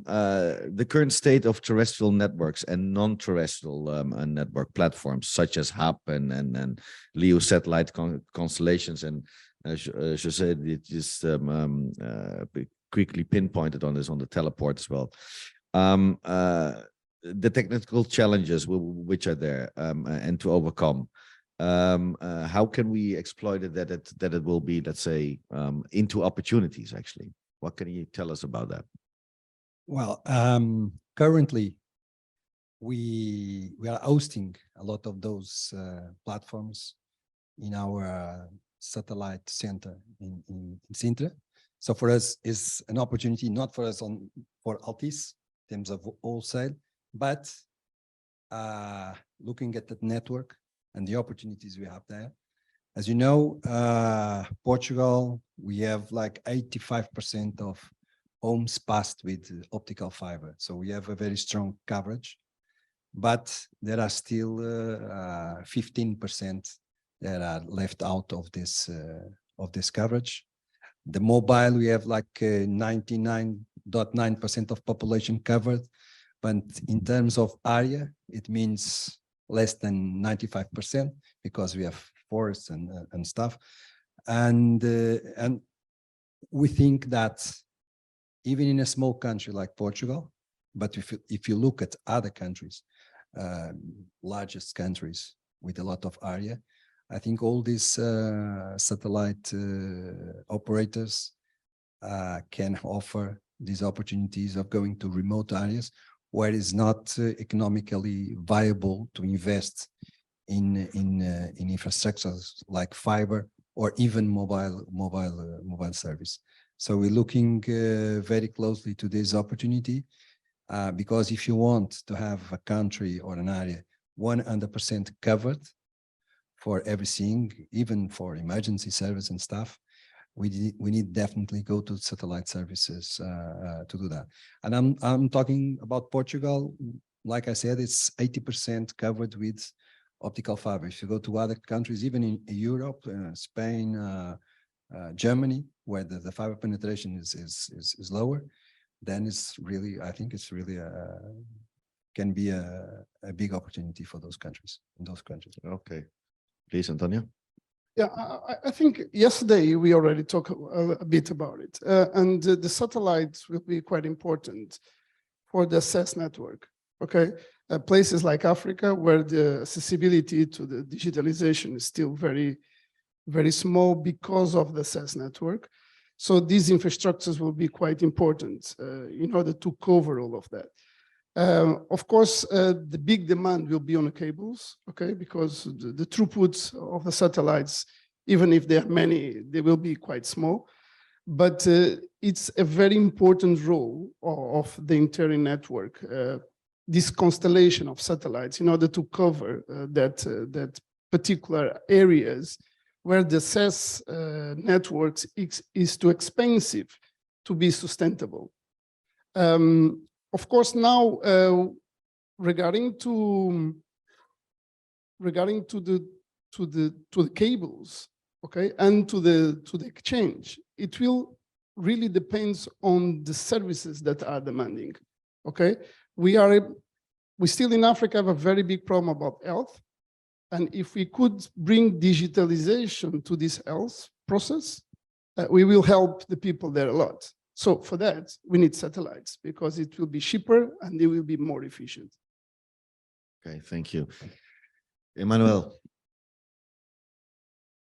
The current state of terrestrial networks and non-terrestrial network platforms such as HAP and LEO satellite constellations, and Jose just quickly pinpointed on this on the teleport as well. The technical challenges which are there and to overcome. How can we exploit it that it will be, let's say, into opportunities actually? What can you tell us about that? Well, currently we are hosting a lot of those platforms in our satellite center in Sintra. So for us, it's an opportunity, not for us for Altice in terms of wholesale, but looking at the network and the opportunities we have there. As you know, Portugal, we have like 85% of homes passed with optical fiber. So we have a very strong coverage, but there are still 15% that are left out of this coverage. The mobile, we have like 99.9% of population covered, but in terms of area, it means less than 95% because we have forests and stuff. And we think that even in a small country like Portugal, but if you look at other countries, largest countries with a lot of area, I think all these satellite operators can offer these opportunities of going to remote areas where it's not economically viable to invest in infrastructures like fiber or even mobile service. So we're looking very closely to this opportunity because if you want to have a country or an area 100% covered for everything, even for emergency service and stuff, we need definitely go to satellite services to do that. And I'm talking about Portugal. Like I said, it's 80% covered with optical fiber. If you go to other countries, even in Europe, Spain, Germany, where the fiber penetration is lower, then it's really, I think it's really can be a big opportunity for those countries, in those countries. Okay. Please, Antonio. Yeah, I think yesterday we already talked a bit about it, and the satellites will be quite important for the access network. Okay, places like Africa, where the accessibility to the digitalization is still very, very small because of the access network. So these infrastructures will be quite important in order to cover all of that. Of course, the big demand will be on the cables, okay, because the throughputs of the satellites, even if there are many, they will be quite small. But it's a very important role of the entire network, this constellation of satellites, in order to cover that particular areas where the access networks is too expensive to be sustainable. Of course, now regarding to the cables, okay, and to the exchange, it will really depends on the services that are demanding. Okay, we still in Africa have a very big problem about health, and if we could bring digitalization to this health process, we will help the people there a lot. So for that, we need satellites because it will be cheaper and they will be more efficient. Okay, thank you. Emmanuel,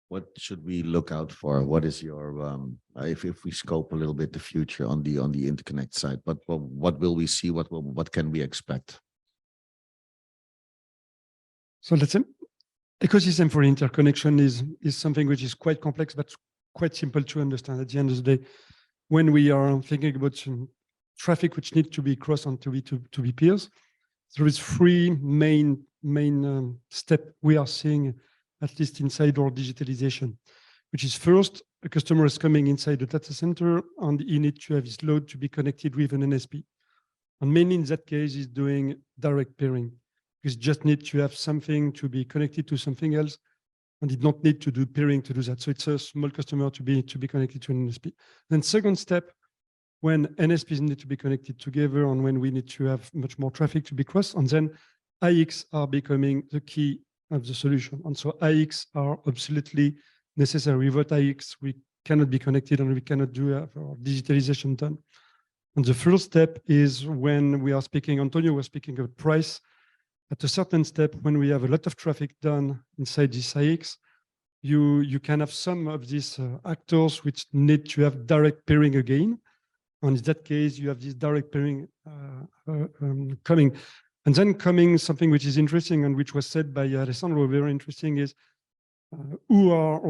what should we look out for? What is your, if we scope a little bit the future on the interconnect side, but what will we see? What can we expect? So let's say ecosystem for interconnection is something which is quite complex, but quite simple to understand. At the end of the day, when we are thinking about traffic which need to be crossed on to be peers, there is three main steps we are seeing, at least inside our digitalization, which is first, a customer is coming inside the data center and he needs to have his load to be connected with an NSP. And mainly in that case, is doing direct pairing. Because just need to have something to be connected to something else, and did not need to do pairing to do that. So it's a small customer to be connected to an NSP. Then second step, when NSPs need to be connected together and when we need to have much more traffic to be crossed, and then IX are becoming the key of the solution. And so IX are absolutely necessary. Without IX, we cannot be connected and we cannot do our digitalization done. And the first step is when we are speaking, Antonio was speaking of price. At a certain step, when we have a lot of traffic done inside this IX, you can have some of these actors which need to have direct pairing again. And in that case, you have this direct pairing coming. And then coming something which is interesting and which was said by Alessandro, very interesting, is who are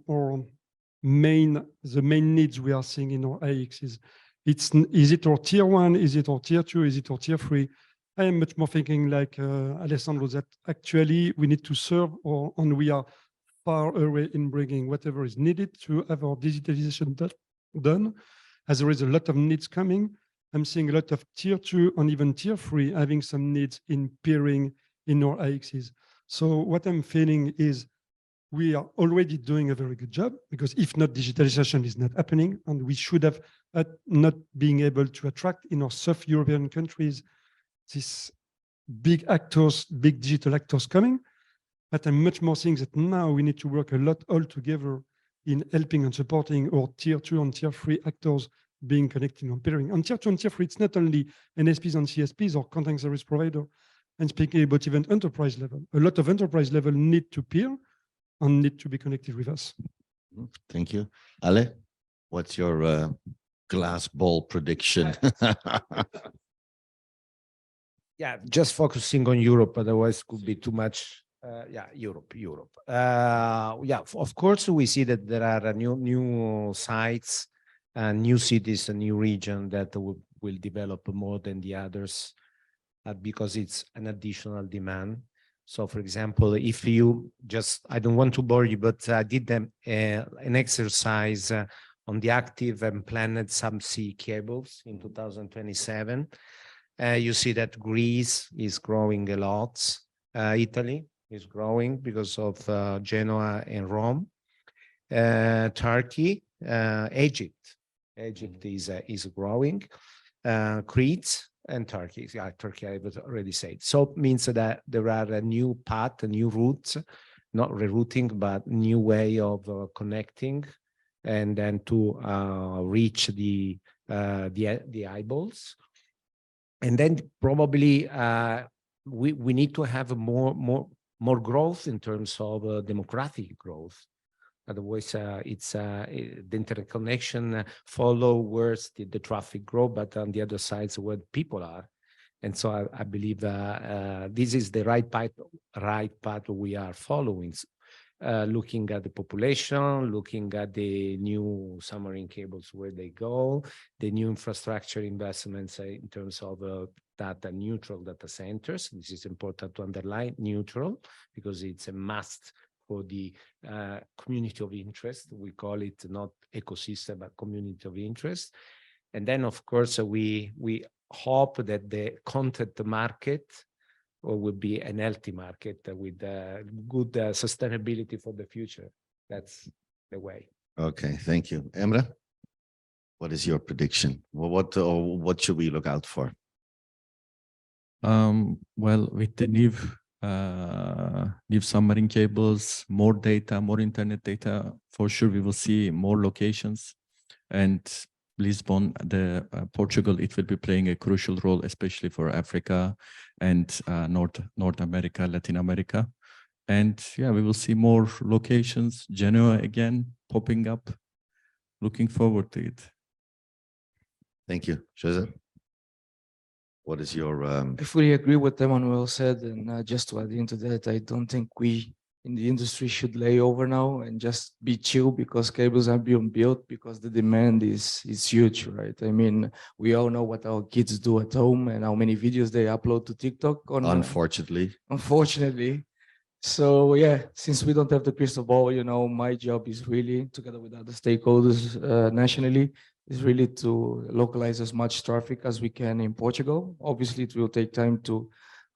our the main needs we are seeing in our IXs. Is it our tier 1? Is it our tier 2? Is it our tier 3? I am much more thinking like Alessandro, that actually we need to serve and we are far away in bringing whatever is needed to have our digitalization done. As there is a lot of needs coming, I'm seeing a lot of tier 2 and even tier 3 having some needs in peering in our IXs. So what I'm feeling is we are already doing a very good job, because if not, digitalization is not happening, and we should have not being able to attract in our South European countries these big actors, big digital actors coming. But I'm much more seeing that now we need to work a lot all together in helping and supporting our tier 2 and tier 3 actors being connected and pairing. On tier 2 and tier 3, it's not only NSPs and CSPs or content service provider, and speaking about even enterprise level. A lot of enterprise level need to peer and need to be connected with us. Thank you. Ale, what's your glass ball prediction? Yeah, just focusing on Europe, otherwise could be too much. Europe. Yeah, of course, we see that there are new sites and new cities, a new region that will develop more than the others because it's an additional demand. So, for example, if you I don't want to bore you, but I did an exercise on the active and planned subsea cables in 2027. You see that Greece is growing a lot. Italy is growing because of Genoa and Rome. Turkey, Egypt is growing. Crete and Turkey. Yeah, Turkey I was already said. So it means that there are a new path, a new routes, not rerouting, but new way of connecting, and then to reach the eyeballs. And then probably we need to have more growth in terms of demographic growth. Otherwise, the interconnection follow where the traffic grow, but on the other side is where people are. And so I believe this is the right path we are following. Looking at the population, looking at the new submarine cables, where they go, the new infrastructure investments in terms of neutral data centers. This is important to underline, neutral, because it's a must for the community of interest. We call it not ecosystem, but community of interest. And then, of course, we hope that the content market will be an healthy market with good sustainability for the future. That's the way. Okay, thank you. Emre, what is your prediction? What should we look out for? Well, with the new submarine cables, more data, more internet data, for sure we will see more locations. And Lisbon, Portugal, it will be playing a crucial role, especially for Africa and North America, Latin America. And yeah, we will see more locations, Genoa again popping up. Looking forward to it. Thank you. Joseph, what is your... I fully agree with Emmanuel said, and just to add into that, I don't think we in the industry should lay over now and just be chill because cables are being built, because the demand is huge, right? I mean, we all know what our kids do at home and how many videos they upload to TikTok. Unfortunately. So yeah, since we don't have the crystal ball, my job is really, together with other stakeholders nationally, is really to localize as much traffic as we can in Portugal. Obviously, it will take time to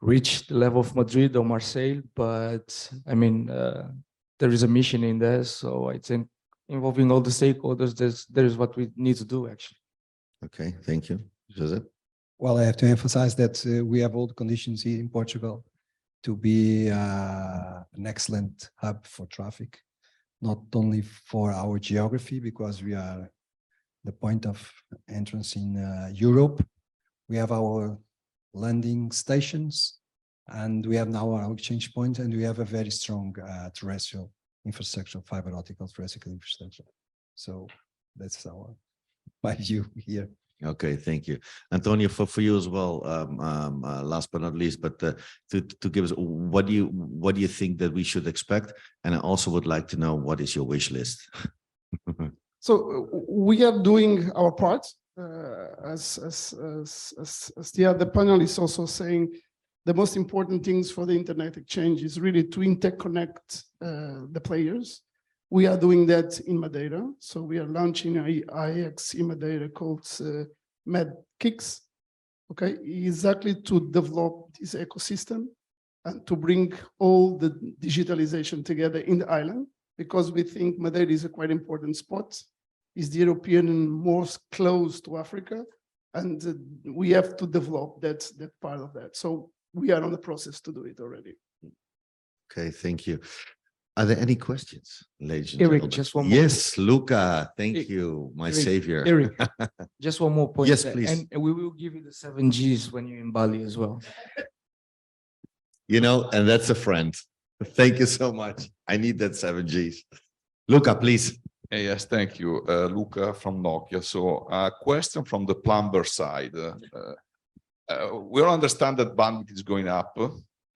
reach the level of Madrid or Marseille, but I mean, there is a mission in there. So I think involving all the stakeholders, there is what we need to do, actually. Okay, thank you. Joseph? Well, I have to emphasize that we have all the conditions here in Portugal to be an excellent hub for traffic. not only for our geography, because we are the point of entrance in Europe. We have our landing stations, and we have now our exchange point, and we have a very strong terrestrial infrastructure, fiber optical terrestrial infrastructure. So that's my view here. Okay, thank you. Antonio, for you as well, last but not least, but to give us, what do you think that we should expect? And I also would like to know, what is your wish list? So we are doing our part, as the other panel is also saying. The most important things for the internet exchange is really to interconnect the players. We are doing that in Madeira. So we are launching IX in Madeira called MedKicks, okay, exactly to develop this ecosystem and to bring all the digitalization together in the island, because we think Madeira is a quite important spot. It's the European most close to Africa, and we have to develop that part of that. So we are on the process to do it already. Okay, thank you. Are there any questions, ladies and Eric, gentlemen? just one more. Yes, Luca, thank Eric, you, my Eric, savior. Eric, just one more point. Yes, please. And we will give you the 7 Gs when you're in Bali as well. You know, and that's a friend. Thank you so much. I need that 7 Gs. Luca, please. Yes, thank you, Luca from Nokia. So a question from the plumber side. We all understand that bandwidth is going up.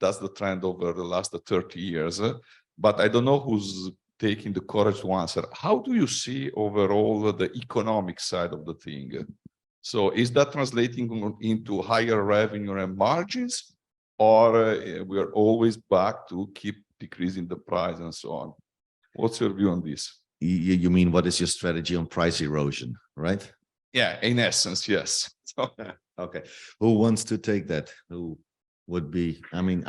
That's the trend over the last 30 years. But I don't know who's taking the courage to answer. How do you see overall the economic side of the thing? So is that translating into higher revenue and margins, or we are always back to keep decreasing the price and so on? What's your view on this? You mean, what is your strategy on price erosion, right? Yeah, in essence, yes. So, okay, who wants to take that? Who would be? I mean,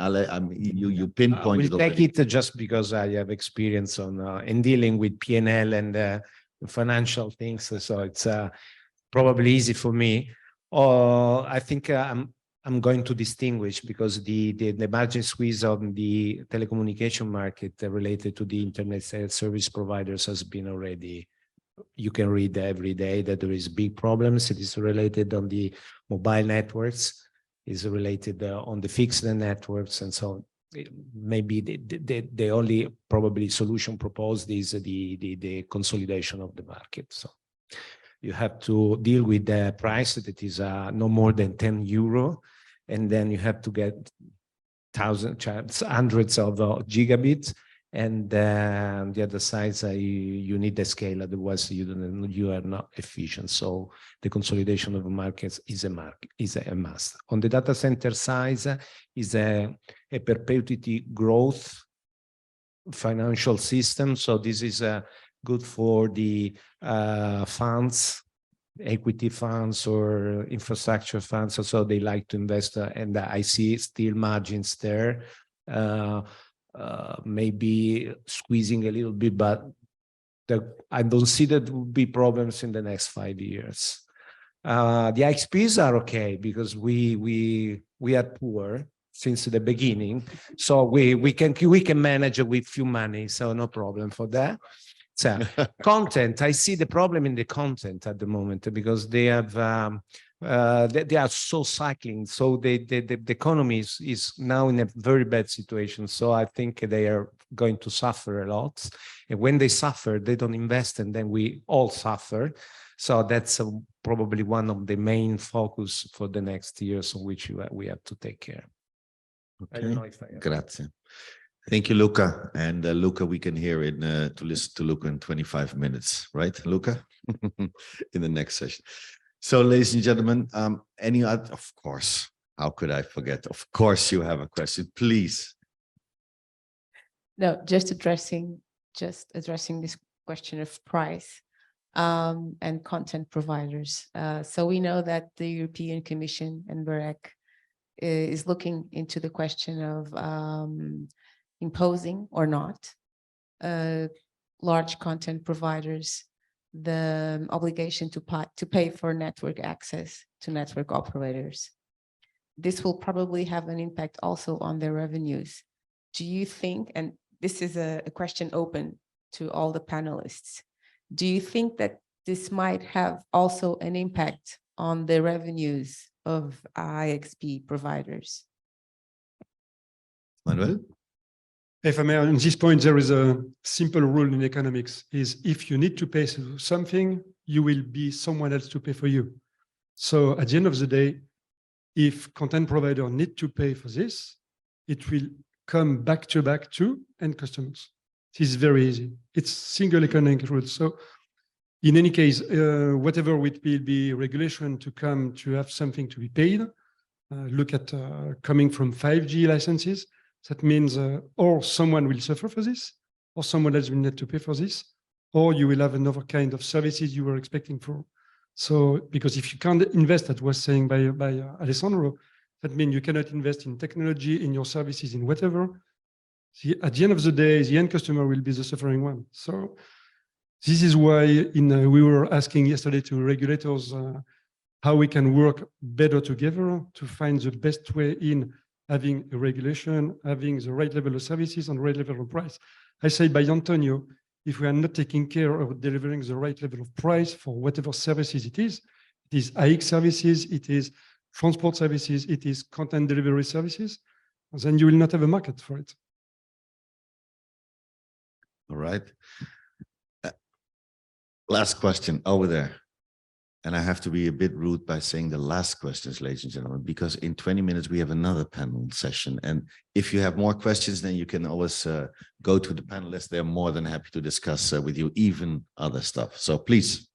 you pinpointed. We'll take it just because I have experience on in dealing with P&L and financial things, so it's probably easy for me. I think I'm going to distinguish, because the margin squeeze on the telecommunication market related to the internet service providers has been already. You can read every day that there is big problems. It is related on the mobile networks, is related on the fixed networks, and so maybe the only probably solution proposed is the consolidation of the market. So you have to deal with the price that is no more than 10 euro, and then you have to get hundreds of gigabits. And the other side, you need the scale, otherwise you are not efficient. So the consolidation of markets is a must. On the data center side, is a perpetuity growth financial system. So this is good for the funds, equity funds or infrastructure funds. So they like to invest, and I see still margins there. Maybe squeezing a little bit, but I don't see that will be problems in the next 5 years. The IXPs are okay, because we are poor since the beginning, so we can manage with few money, so no problem for that. So content, I see the problem in the content at the moment, because they have they are so cycling, so the economy is now in a very bad situation. So I think they are going to suffer a lot, and when they suffer, they don't invest, and then we all suffer. So that's probably one of the main focus for the next years, on which we have to take care. Okay. I don't know if I Grazie. Thank you, Luca. And Luca, we can hear it to listen to Luca in 25 minutes, right, Luca? In the next session. So, ladies and gentlemen, any other, of course, how could I forget? Of course, you have a question, please. No, just addressing this question of price and content providers. So we know that the European Commission and BEREC is looking into the question of imposing or not large content providers the obligation to pay for network access to network operators. This will probably have an impact also on their revenues. Do you think, and this is a question open to all the panelists. Do you think that this might have also an impact on the revenues of IXP providers? Manuel? If I may, on this point, there is a simple rule in economics, is if you need to pay something, you will be someone else to pay for you. So at the end of the day, if content provider need to pay for this, it will come back to end customers. It is very easy. It's single economic rule. So in any case, whatever it will be regulation to come to have something to be paid, look at coming from 5G licenses. That means or someone will suffer for this, or someone else will need to pay for this, or you will have another kind of services you were expecting for. So, because if you can't invest, that was saying by Alessandro, that means you cannot invest in technology, in your services, in whatever. See, at the end of the day, the end customer will be the suffering one. So this is why we were asking yesterday to regulators how we can work better together to find the best way in having a regulation, having the right level of services and right level of price. I say by Antonio, if we are not taking care of delivering the right level of price for whatever services it is AX services, it is transport services, it is content delivery services, then you will not have a market for it. All right. Last question over there. And I have to be a bit rude by saying the last questions, ladies and gentlemen, because in 20 minutes, we have another panel session. And if you have more questions, then you can always go to the panelists. They're more than happy to discuss with you, even other stuff. So please.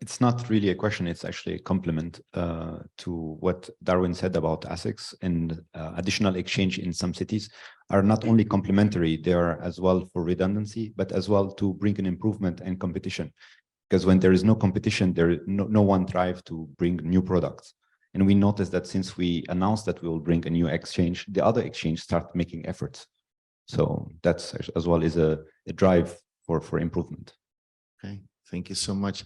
It's not really a question, it's actually a compliment to what Darwin said about ASICs, and additional exchange in some cities are not only complementary, they are as well for redundancy, but as well to bring an improvement and competition. Because when there is no competition, there is no one drive to bring new products. And we noticed that since we announced that we will bring a new exchange, the other exchange start making efforts. So that's as well is a drive for improvement. Okay, thank you so much.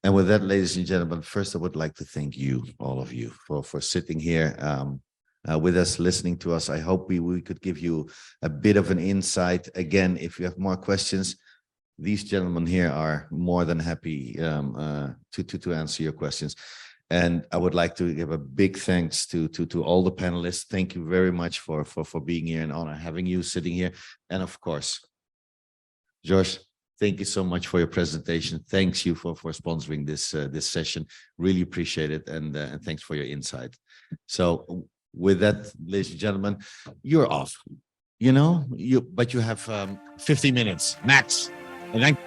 And with that, ladies and gentlemen, first I would like to thank you, all of you, for sitting here with us, listening to us. I hope we could give you a bit of an insight. Again, if you have more questions, these gentlemen here are more than happy to answer your questions. And I would like to give a big thanks to all the panelists. Thank you very much for being here, and honor having you sitting here. And of course, George, thank you so much for your presentation. Thanks you for sponsoring this session. Really appreciate it, and thanks for your insight. So with that, ladies and gentlemen, you're off. You know, but you have 50 minutes max. And then